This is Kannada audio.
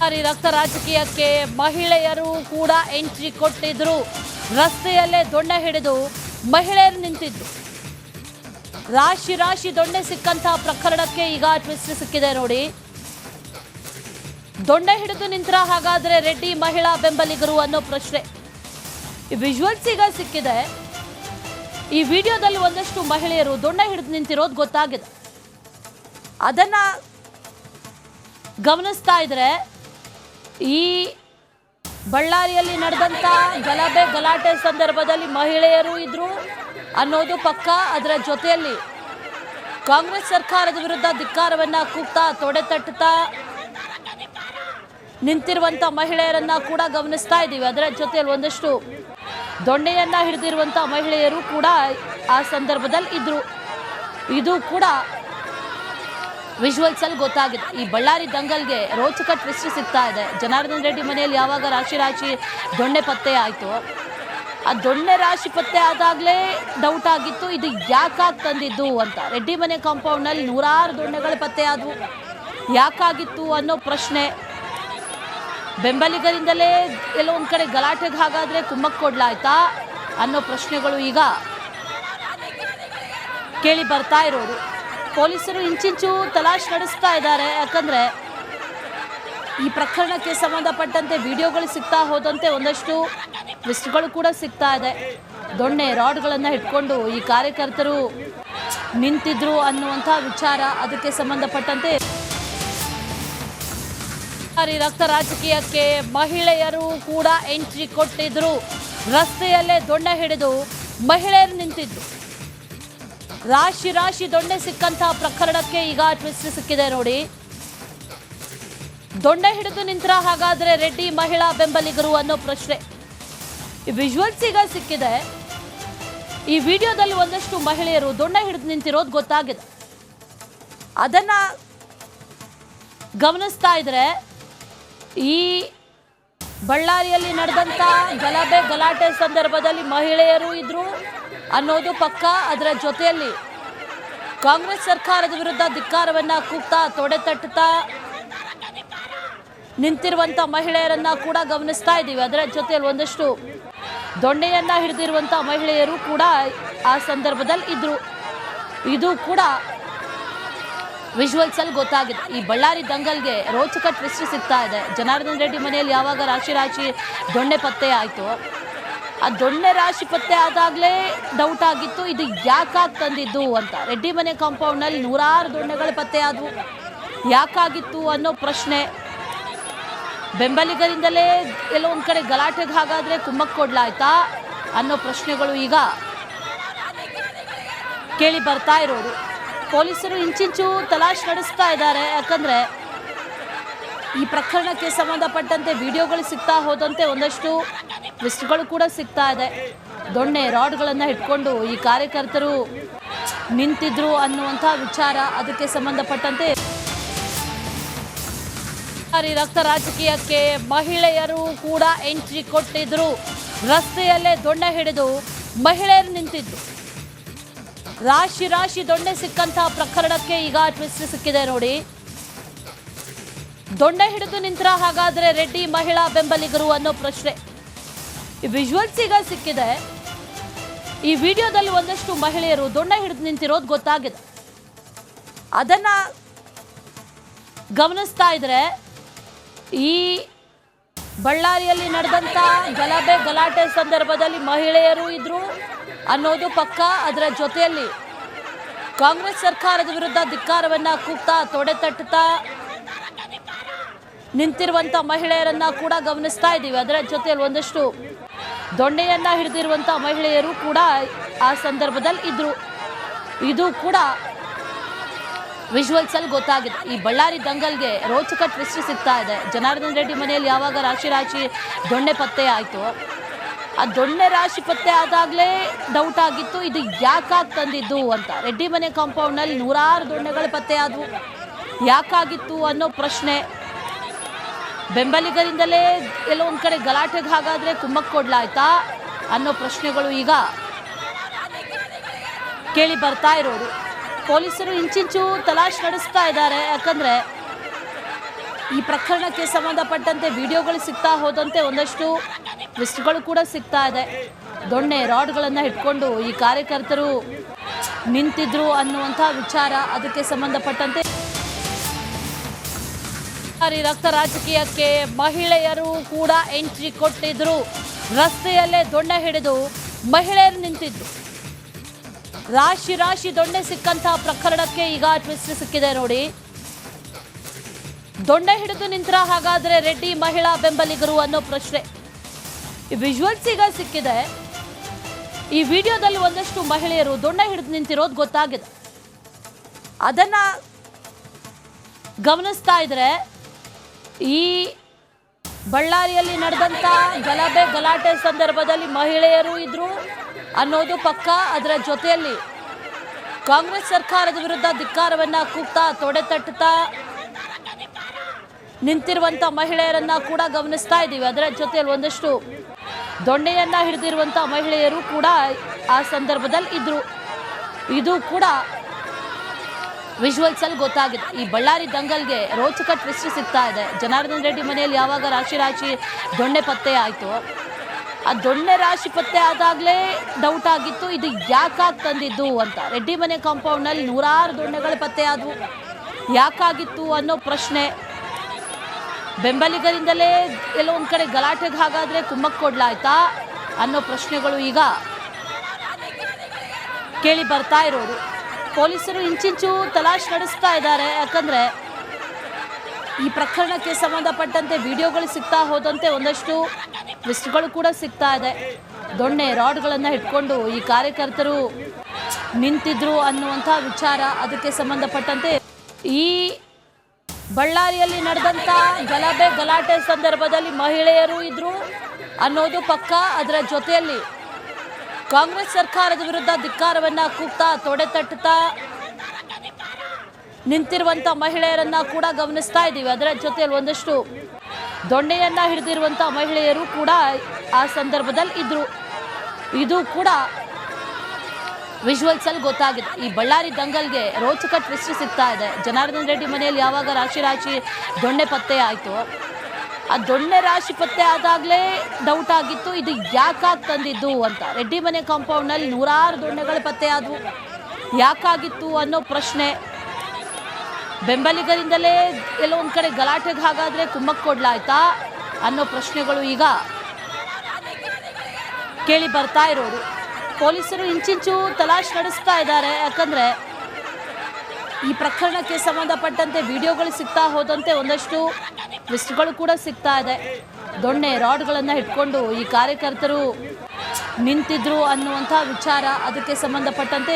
ರಕ್ತ ರಾಜಕೀಯಕ್ಕೆ ಮಹಿಳೆಯರು ಕೂಡ ಎಂಟ್ರಿ ಕೊಟ್ಟಿದ್ರು. ರಸ್ತೆಯಲ್ಲೇ ದೊಣ್ಣೆ ಹಿಡಿದು ಮಹಿಳೆಯರು ನಿಂತಿದ್ರು. ರಾಶಿ ರಾಶಿ ದೊಣ್ಣೆ ಸಿಕ್ಕಂತಹ ಪ್ರಕರಣಕ್ಕೆ ಈಗ ಟ್ವಿಸ್ಟ್ ಸಿಕ್ಕಿದೆ ನೋಡಿ. ದೊಣ್ಣೆ ಹಿಡಿದು ನಿಂತರ ಹಾಗಾದ್ರೆ ರೆಡ್ಡಿ ಮಹಿಳಾ ಬೆಂಬಲಿಗರು ಅನ್ನೋ ಪ್ರಶ್ನೆ. ಈ ವಿಜುವಲ್ಸ್ ಈಗ ಸಿಕ್ಕಿದೆ. ಈ ವಿಡಿಯೋದಲ್ಲಿ ಒಂದಷ್ಟು ಮಹಿಳೆಯರು ದೊಣ್ಣೆ ಹಿಡಿದು ನಿಂತಿರೋದು ಗೊತ್ತಾಗಿದೆ. ಅದನ್ನ ಗಮನಿಸ್ತಾ ಇದ್ರೆ ಈ ಬಳ್ಳಾರಿಯಲ್ಲಿ ನಡೆದಂತ ಗಲಾಟೆ ಸಂದರ್ಭದಲ್ಲಿ ಮಹಿಳೆಯರು ಇದ್ರು ಅನ್ನೋದು ಪಕ್ಕ. ಅದರ ಜೊತೆಯಲ್ಲಿ ಕಾಂಗ್ರೆಸ್ ಸರ್ಕಾರದ ವಿರುದ್ಧ ಧಿಕ್ಕಾರವನ್ನ ಕೂಗ್ತಾ ತೊಡೆ ತಟ್ಟುತ್ತಾ ನಿಂತಿರುವಂತ ಮಹಿಳೆಯರನ್ನ ಕೂಡ ಗಮನಿಸ್ತಾ ಇದ್ದೀವಿ. ಅದರ ಜೊತೆಯಲ್ಲಿ ಒಂದಷ್ಟು ದೊಣ್ಣೆಯನ್ನ ಹಿಡಿದಿರುವಂತ ಮಹಿಳೆಯರು ಕೂಡ ಆ ಸಂದರ್ಭದಲ್ಲಿ ಇದ್ರು. ಇದು ಕೂಡ ವಿಜುವಲ್ಸ್ ಅಲ್ಲಿ ಗೊತ್ತಾಗಿದೆ. ಈ ಬಳ್ಳಾರಿ ದಂಗಲ್ಗೆ ರೋಚಕ ಟ್ವಿಸ್ಟ್ ಸಿಗ್ತಾ ಇದೆ. ಜನಾರ್ದನ್ ರೆಡ್ಡಿ ಮನೆಯಲ್ಲಿ ಯಾವಾಗ ರಾಶಿ ದೊಣ್ಣೆ ಪತ್ತೆ ಆಯಿತು, ಆ ದೊಣ್ಣೆ ರಾಶಿ ಪತ್ತೆ ಆದಾಗಲೇ ಡೌಟ್ ಆಗಿತ್ತು ಇದು ಯಾಕಾಗಿ ತಂದಿದ್ದು ಅಂತ. ರೆಡ್ಡಿ ಮನೆ ಕಾಂಪೌಂಡ್ನಲ್ಲಿ ನೂರಾರು ದೊಣ್ಣೆಗಳು ಪತ್ತೆ ಆದವು. ಯಾಕಾಗಿತ್ತು ಅನ್ನೋ ಪ್ರಶ್ನೆ. ಬೆಂಬಲಿಗರಿಂದಲೇ ಎಲ್ಲೋ ಒಂದು ಕಡೆ ಗಲಾಟೆಗೆ ಹಾಗಾದರೆ ಕುಮ್ಮಕ್ಕೆ ಕೊಡ್ಲಾಯ್ತಾ ಅನ್ನೋ ಪ್ರಶ್ನೆಗಳು ಈಗ ಕೇಳಿ ಬರ್ತಾ ಇರೋದು. ಪೊಲೀಸರು ಇಂಚಿಂಚು ತಲಾಶ್ ನಡೆಸ್ತಾ ಇದ್ದಾರೆ. ಯಾಕಂದರೆ ಈ ಪ್ರಕರಣಕ್ಕೆ ಸಂಬಂಧಪಟ್ಟಂತೆ ವಿಡಿಯೋಗಳು ಸಿಗ್ತಾ ಹೋದಂತೆ ಒಂದಷ್ಟು ಟ್ವಿಸ್ಟ್ಗಳು ಕೂಡ ಸಿಗ್ತಾ ಇದೆ. ದೊಣ್ಣೆ ರಾಡ್ಗಳನ್ನು ಇಟ್ಕೊಂಡು ಈ ಕಾರ್ಯಕರ್ತರು ನಿಂತಿದ್ರು ಅನ್ನುವಂಥ ವಿಚಾರ. ಅದಕ್ಕೆ ಸಂಬಂಧಪಟ್ಟಂತೆ ರಕ್ತ ರಾಜಕೀಯಕ್ಕೆ ಮಹಿಳೆಯರು ಕೂಡ ಎಂಟ್ರಿ ಕೊಟ್ಟಿದ್ರು. ರಸ್ತೆಯಲ್ಲೇ ದೊಣ್ಣೆ ಹಿಡಿದು ಮಹಿಳೆಯರು ನಿಂತಿದ್ರು. ರಾಶಿ ರಾಶಿ ದೊಣ್ಣೆ ಸಿಕ್ಕಂತಹ ಪ್ರಕರಣಕ್ಕೆ ಈಗ ಟ್ವಿಸ್ಟ್ ಸಿಕ್ಕಿದೆ ನೋಡಿ. ದೊಣ್ಣೆ ಹಿಡಿದು ನಿಂತರ ಹಾಗಾದ್ರೆ ರೆಡ್ಡಿ ಮಹಿಳಾ ಬೆಂಬಲಿಗರು ಅನ್ನೋ ಪ್ರಶ್ನೆ. ಈ ವಿಜುವಲ್ಸ್ ಈಗ ಸಿಕ್ಕಿದೆ. ಈ ವಿಡಿಯೋದಲ್ಲಿ ಒಂದಷ್ಟು ಮಹಿಳೆಯರು ದೊಣ್ಣೆ ಹಿಡಿದು ನಿಂತಿರೋದು ಗೊತ್ತಾಗಿದೆ. ಅದನ್ನ ಗಮನಿಸ್ತಾ ಇದ್ರೆ ಈ ಬಳ್ಳಾರಿಯಲ್ಲಿ ನಡೆದಂತ ಗಲಾಟೆ ಸಂದರ್ಭದಲ್ಲಿ ಮಹಿಳೆಯರು ಇದ್ರು ಅನ್ನೋದು ಪಕ್ಕ. ಅದರ ಜೊತೆಯಲ್ಲಿ ಕಾಂಗ್ರೆಸ್ ಸರ್ಕಾರದ ವಿರುದ್ಧ ಧಿಕ್ಕಾರವನ್ನ ಕೂಗ್ತಾ ತೊಡೆ ತಟ್ಟುತ್ತಾ ನಿಂತಿರುವಂತ ಮಹಿಳೆಯರನ್ನ ಕೂಡ ಗಮನಿಸ್ತಾ ಇದ್ದೀವಿ. ಅದರ ಜೊತೆಯಲ್ಲಿ ಒಂದಷ್ಟು ದೊಣ್ಣೆಯನ್ನ ಹಿಡಿದಿರುವಂತ ಮಹಿಳೆಯರು ಕೂಡ ಆ ಸಂದರ್ಭದಲ್ಲಿ ಇದ್ರು. ಇದು ಕೂಡ ವಿಜುವಲ್ಸ್ ಅಲ್ಲಿ ಗೊತ್ತಾಗಿದೆ. ಈ ಬಳ್ಳಾರಿ ದಂಗಲ್ಗೆ ರೋಚಕ ಟ್ವಿಸ್ಟ್ ಸಿಗ್ತಾ ಇದೆ. ಜನಾರ್ದನ್ ರೆಡ್ಡಿ ಮನೆಯಲ್ಲಿ ಯಾವಾಗ ರಾಶಿ ದೊಣ್ಣೆ ಪತ್ತೆ ಆಯಿತು, ಆ ದೊಣ್ಣೆ ರಾಶಿ ಪತ್ತೆ ಆದಾಗಲೇ ಡೌಟ್ ಆಗಿತ್ತು ಇದು ಯಾಕಾಗಿ ತಂದಿದ್ದು ಅಂತ. ರೆಡ್ಡಿ ಮನೆ ಕಾಂಪೌಂಡ್ನಲ್ಲಿ ನೂರಾರು ದೊಣ್ಣೆಗಳು ಪತ್ತೆ ಆದವು. ಯಾಕಾಗಿತ್ತು ಅನ್ನೋ ಪ್ರಶ್ನೆ. ಬೆಂಬಲಿಗರಿಂದಲೇ ಎಲ್ಲೋ ಒಂದು ಕಡೆ ಗಲಾಟೆಗೆ ಹಾಗಾದರೆ ಕುಮ್ಮಕ್ಕೆ ಕೊಡ್ಲಾಯ್ತಾ ಅನ್ನೋ ಪ್ರಶ್ನೆಗಳು ಈಗ ಕೇಳಿ ಬರ್ತಾ ಇರೋದು. ಪೊಲೀಸರು ಇಂಚಿಂಚು ತಲಾಶ್ ನಡೆಸ್ತಾ ಇದ್ದಾರೆ. ಯಾಕಂದರೆ ಈ ಪ್ರಕರಣಕ್ಕೆ ಸಂಬಂಧಪಟ್ಟಂತೆ ವಿಡಿಯೋಗಳು ಸಿಗ್ತಾ ಹೋದಂತೆ ಒಂದಷ್ಟು ಟ್ವಿಸ್ಟ್ಗಳು ಕೂಡ ಸಿಗ್ತಾ ಇದೆ. ದೊಣ್ಣೆ ರಾಡ್ಗಳನ್ನು ಇಟ್ಕೊಂಡು ಈ ಕಾರ್ಯಕರ್ತರು ನಿಂತಿದ್ರು ಅನ್ನುವಂಥ ವಿಚಾರ. ಅದಕ್ಕೆ ಸಂಬಂಧಪಟ್ಟಂತೆ ರಕ್ತ ರಾಜಕೀಯಕ್ಕೆ ಮಹಿಳೆಯರು ಕೂಡ ಎಂಟ್ರಿ ಕೊಟ್ಟಿದ್ರು. ರಸ್ತೆಯಲ್ಲೇ ದೊಣ್ಣೆ ಹಿಡಿದು ಮಹಿಳೆಯರು ನಿಂತಿದ್ರು. ರಾಶಿ ರಾಶಿ ದೊಣ್ಣೆ ಸಿಕ್ಕಂತಹ ಪ್ರಕರಣಕ್ಕೆ ಈಗ ಟ್ವಿಸ್ಟ್ ಸಿಕ್ಕಿದೆ ನೋಡಿ. ದೊಣ್ಣೆ ಹಿಡಿದು ನಿಂತರ ಹಾಗಾದ್ರೆ ರೆಡ್ಡಿ ಮಹಿಳಾ ಬೆಂಬಲಿಗರು ಅನ್ನೋ ಪ್ರಶ್ನೆ. ಈ ವಿಜುವಲ್ಸ್ ಈಗ ಸಿಕ್ಕಿದೆ. ಈ ವಿಡಿಯೋದಲ್ಲಿ ಒಂದಷ್ಟು ಮಹಿಳೆಯರು ದೊಣ್ಣೆ ಹಿಡಿದು ನಿಂತಿರೋದು ಗೊತ್ತಾಗಿದೆ. ಅದನ್ನ ಗಮನಿಸ್ತಾ ಇದ್ರೆ ಈ ಬಳ್ಳಾರಿಯಲ್ಲಿ ನಡೆದಂತ ಗಲಾಟೆ ಸಂದರ್ಭದಲ್ಲಿ ಮಹಿಳೆಯರು ಇದ್ರು ಅನ್ನೋದು ಪಕ್ಕ. ಅದರ ಜೊತೆಯಲ್ಲಿ ಕಾಂಗ್ರೆಸ್ ಸರ್ಕಾರದ ವಿರುದ್ಧ ಧಿಕ್ಕಾರವನ್ನ ಕೂಗ್ತಾ ತೊಡೆ ತಟ್ಟುತ್ತಾ ನಿಂತಿರುವಂತ ಮಹಿಳೆಯರನ್ನ ಕೂಡ ಗಮನಿಸ್ತಾ ಇದ್ದೀವಿ. ಅದರ ಜೊತೆಯಲ್ಲಿ ಒಂದಷ್ಟು ದೊಣ್ಣೆಯನ್ನ ಹಿಡಿದಿರುವಂತ ಮಹಿಳೆಯರು ಕೂಡ ಆ ಸಂದರ್ಭದಲ್ಲಿ ಇದ್ರು. ಇದು ಕೂಡ ವಿಜುವಲ್ಸ್ ಅಲ್ಲಿ ಗೊತ್ತಾಗಿದೆ. ಈ ಬಳ್ಳಾರಿ ದಂಗಲ್ಗೆ ರೋಚಕ ಟ್ವಿಸ್ಟ್ ಸಿಗ್ತಾ ಇದೆ. ಜನಾರ್ದನ್ ರೆಡ್ಡಿ ಮನೆಯಲ್ಲಿ ಯಾವಾಗ ರಾಶಿ ದೊಣ್ಣೆ ಪತ್ತೆ ಆಯಿತು, ಆ ದೊಣ್ಣೆ ರಾಶಿ ಪತ್ತೆ ಆದಾಗಲೇ ಡೌಟ್ ಆಗಿತ್ತು ಇದು ಯಾಕಾಗಿ ತಂದಿದ್ದು ಅಂತ. ರೆಡ್ಡಿ ಮನೆ ಕಾಂಪೌಂಡ್ನಲ್ಲಿ ನೂರಾರು ದೊಣ್ಣೆಗಳು ಪತ್ತೆ ಆದವು. ಯಾಕಾಗಿತ್ತು ಅನ್ನೋ ಪ್ರಶ್ನೆ. ಬೆಂಬಲಿಗರಿಂದಲೇ ಎಲ್ಲೋ ಒಂದು ಕಡೆ ಗಲಾಟೆಗೆ ಹಾಗಾದರೆ ಕುಮ್ಮಕ್ಕೆ ಕೊಡ್ಲಾಯ್ತಾ ಅನ್ನೋ ಪ್ರಶ್ನೆಗಳು ಈಗ ಕೇಳಿ ಬರ್ತಾ ಇರೋದು. ಪೊಲೀಸರು ಇಂಚಿಂಚು ತಲಾಶ್ ನಡೆಸ್ತಾ ಇದ್ದಾರೆ. ಯಾಕಂದರೆ ಈ ಪ್ರಕರಣಕ್ಕೆ ಸಂಬಂಧಪಟ್ಟಂತೆ ವಿಡಿಯೋಗಳು ಸಿಗ್ತಾ ಹೋದಂತೆ ಒಂದಷ್ಟು ಟ್ವಿಸ್ಟ್ಗಳು ಕೂಡ ಸಿಗ್ತಾ ಇದೆ. ದೊಣ್ಣೆ ರಾಡ್ಗಳನ್ನು ಇಟ್ಕೊಂಡು ಈ ಕಾರ್ಯಕರ್ತರು ನಿಂತಿದ್ರು ಅನ್ನುವಂಥ ವಿಚಾರ, ಅದಕ್ಕೆ ಸಂಬಂಧಪಟ್ಟಂತೆ ರಕ್ತ ರಾಜಕೀಯಕ್ಕೆ ಮಹಿಳೆಯರು ಕೂಡ ಎಂಟ್ರಿ ಕೊಟ್ಟಿದ್ರು. ರಸ್ತೆಯಲ್ಲೇ ದೊಣ್ಣೆ ಹಿಡಿದು ಮಹಿಳೆಯರು ನಿಂತಿದ್ರು. ರಾಶಿ ರಾಶಿ ದೊಣ್ಣೆ ಸಿಕ್ಕಂತಹ ಪ್ರಕರಣಕ್ಕೆ ಈಗ ಟ್ವಿಸ್ಟ್ ಸಿಕ್ಕಿದೆ ನೋಡಿ. ದೊಣ್ಣೆ ಹಿಡಿದು ನಿಂತರ ಹಾಗಾದ್ರೆ ರೆಡ್ಡಿ ಮಹಿಳಾ ಬೆಂಬಲಿಗರು ಅನ್ನೋ ಪ್ರಶ್ನೆ. ಈ ವಿಜುವಲ್ಸ್ ಈಗ ಸಿಕ್ಕಿದೆ. ಈ ವಿಡಿಯೋದಲ್ಲಿ ಒಂದಷ್ಟು ಮಹಿಳೆಯರು ದೊಣ್ಣೆ ಹಿಡಿದು ನಿಂತಿರೋದು ಗೊತ್ತಾಗಿದೆ. ಅದನ್ನ ಗಮನಿಸ್ತಾ ಇದ್ರೆ ಈ ಬಳ್ಳಾರಿಯಲ್ಲಿ ನಡೆದಂತ ಗಲಾಟೆ ಸಂದರ್ಭದಲ್ಲಿ ಮಹಿಳೆಯರು ಇದ್ರು ಅನ್ನೋದು ಪಕ್ಕ. ಅದರ ಜೊತೆಯಲ್ಲಿ ಕಾಂಗ್ರೆಸ್ ಸರ್ಕಾರದ ವಿರುದ್ಧ ಧಿಕ್ಕಾರವನ್ನ ಕೂಗ್ತಾ ತೊಡೆ ತಟ್ಟುತ್ತಾ ನಿಂತಿರುವಂತ ಮಹಿಳೆಯರನ್ನ ಕೂಡ ಗಮನಿಸ್ತಾ ಇದ್ದೀವಿ. ಅದರ ಜೊತೆಯಲ್ಲಿ ಒಂದಷ್ಟು ದೊಣ್ಣೆಯನ್ನ ಹಿಡಿದಿರುವಂತ ಮಹಿಳೆಯರು ಕೂಡ ಆ ಸಂದರ್ಭದಲ್ಲಿ ಇದ್ರು. ಇದು ಕೂಡ ವಿಜುವಲ್ಸ್ ಅಲ್ಲಿ ಗೊತ್ತಾಗಿದೆ. ಈ ಬಳ್ಳಾರಿ ದಂಗಲ್ಗೆ ರೋಚಕ ಟ್ವಿಸ್ಟ್ ಸಿಗ್ತಾ ಇದೆ. ಜನಾರ್ದನ್ ರೆಡ್ಡಿ ಮನೆಯಲ್ಲಿ ಯಾವಾಗ ರಾಶಿ ದೊಣ್ಣೆ ಪತ್ತೆ ಆಯಿತು, ಆ ದೊಣ್ಣೆ ರಾಶಿ ಪತ್ತೆ ಆದಾಗಲೇ ಡೌಟ್ ಆಗಿತ್ತು ಇದು ಯಾಕಾಗಿ ತಂದಿದ್ದು ಅಂತ. ರೆಡ್ಡಿ ಮನೆ ಕಾಂಪೌಂಡ್ನಲ್ಲಿ ನೂರಾರು ದೊಣ್ಣೆಗಳು ಪತ್ತೆ ಆದವು, ಯಾಕಾಗಿತ್ತು ಅನ್ನೋ ಪ್ರಶ್ನೆ. ಬೆಂಬಲಿಗರಿಂದಲೇ ಎಲ್ಲೋ ಒಂದು ಕಡೆ ಗಲಾಟೆಗೆ ಹಾಗಾದರೆ ಕುಮ್ಮಕ್ಕೆ ಕೊಡ್ಲಾಯ್ತಾ ಅನ್ನೋ ಪ್ರಶ್ನೆಗಳು ಈಗ ಕೇಳಿ ಬರ್ತಾ ಇರೋದು. ಪೊಲೀಸರು ಇಂಚಿಂಚು ತಲಾಶ್ ನಡೆಸ್ತಾ ಇದ್ದಾರೆ. ಯಾಕಂದರೆ ಈ ಪ್ರಕರಣಕ್ಕೆ ಸಂಬಂಧಪಟ್ಟಂತೆ ವಿಡಿಯೋಗಳು ಸಿಗ್ತಾ ಹೋದಂತೆ ಒಂದಷ್ಟು ಟ್ವಿಸ್ಟ್ಗಳು ಕೂಡ ಸಿಗ್ತಾ ಇದೆ. ದೊಣ್ಣೆ ರಾಡ್ಗಳನ್ನು ಇಟ್ಕೊಂಡು ಈ ಕಾರ್ಯಕರ್ತರು ನಿಂತಿದ್ರು ಅನ್ನುವಂಥ ವಿಚಾರ, ಅದಕ್ಕೆ ಸಂಬಂಧಪಟ್ಟಂತೆ ಈ ಬಳ್ಳಾರಿಯಲ್ಲಿ ನಡೆದಂಥ ಗಲಾಟೆ ಸಂದರ್ಭದಲ್ಲಿ ಮಹಿಳೆಯರು ಇದ್ರು ಅನ್ನೋದು ಪಕ್ಕ. ಅದರ ಜೊತೆಯಲ್ಲಿ ಕಾಂಗ್ರೆಸ್ ಸರ್ಕಾರದ ವಿರುದ್ಧ ಧಿಕ್ಕಾರವನ್ನ ಕೂಗ್ತಾ ತೊಡೆ ತಟ್ಟುತ್ತಾ ನಿಂತಿರುವಂತ ಮಹಿಳೆಯರನ್ನ ಕೂಡ ಗಮನಿಸ್ತಾ ಇದ್ದೀವಿ. ಅದರ ಜೊತೆಯಲ್ಲಿ ಒಂದಷ್ಟು ದೊಣ್ಣೆಯನ್ನ ಹಿಡಿದಿರುವಂತ ಮಹಿಳೆಯರು ಕೂಡ ಆ ಸಂದರ್ಭದಲ್ಲಿ ಇದ್ರು. ಇದು ಕೂಡ ವಿಜುವಲ್ಸ್ ಅಲ್ಲಿ ಗೊತ್ತಾಗಿದೆ. ಈ ಬಳ್ಳಾರಿ ದಂಗಲ್ಗೆ ರೋಚಕ ಟ್ವಿಸ್ಟ್ ಸಿಗ್ತಾ ಇದೆ. ಜನಾರ್ದನ್ ರೆಡ್ಡಿ ಮನೆಯಲ್ಲಿ ಯಾವಾಗ ರಾಶಿ ದೊಣ್ಣೆ ಪತ್ತೆ ಆಯಿತು, ಆ ದೊಣ್ಣೆ ರಾಶಿ ಪತ್ತೆ ಆದಾಗಲೇ ಡೌಟ್ ಆಗಿತ್ತು ಇದು ಯಾಕಾಗಿ ತಂದಿದ್ದು ಅಂತ. ರೆಡ್ಡಿ ಮನೆ ಕಾಂಪೌಂಡ್ನಲ್ಲಿ ನೂರಾರು ದೊಣ್ಣೆಗಳು ಪತ್ತೆ ಆದವು, ಯಾಕಾಗಿತ್ತು ಅನ್ನೋ ಪ್ರಶ್ನೆ. ಬೆಂಬಲಿಗರಿಂದಲೇ ಎಲ್ಲೋ ಒಂದು ಕಡೆ ಗಲಾಟೆಗೆ ಹಾಗಾದರೆ ಕುಮ್ಮಕ್ಕೆ ಕೊಡ್ಲಾಯ್ತಾ ಅನ್ನೋ ಪ್ರಶ್ನೆಗಳು ಈಗ ಕೇಳಿ ಬರ್ತಾ ಇರೋದು. ಪೊಲೀಸರು ಇಂಚಿಂಚು ತಲಾಶ್ ನಡೆಸ್ತಾ ಇದ್ದಾರೆ. ಯಾಕಂದರೆ ಈ ಪ್ರಕರಣಕ್ಕೆ ಸಂಬಂಧಪಟ್ಟಂತೆ ವಿಡಿಯೋಗಳು ಸಿಗ್ತಾ ಹೋದಂತೆ ಒಂದಷ್ಟು ಟ್ವಿಸ್ಟ್ಗಳು ಕೂಡ ಸಿಗ್ತಾ ಇದೆ. ದೊಣ್ಣೆ ರಾಡ್ಗಳನ್ನು ಇಟ್ಕೊಂಡು ಈ ಕಾರ್ಯಕರ್ತರು ನಿಂತಿದ್ರು ಅನ್ನುವಂಥ ವಿಚಾರ, ಅದಕ್ಕೆ ಸಂಬಂಧಪಟ್ಟಂತೆ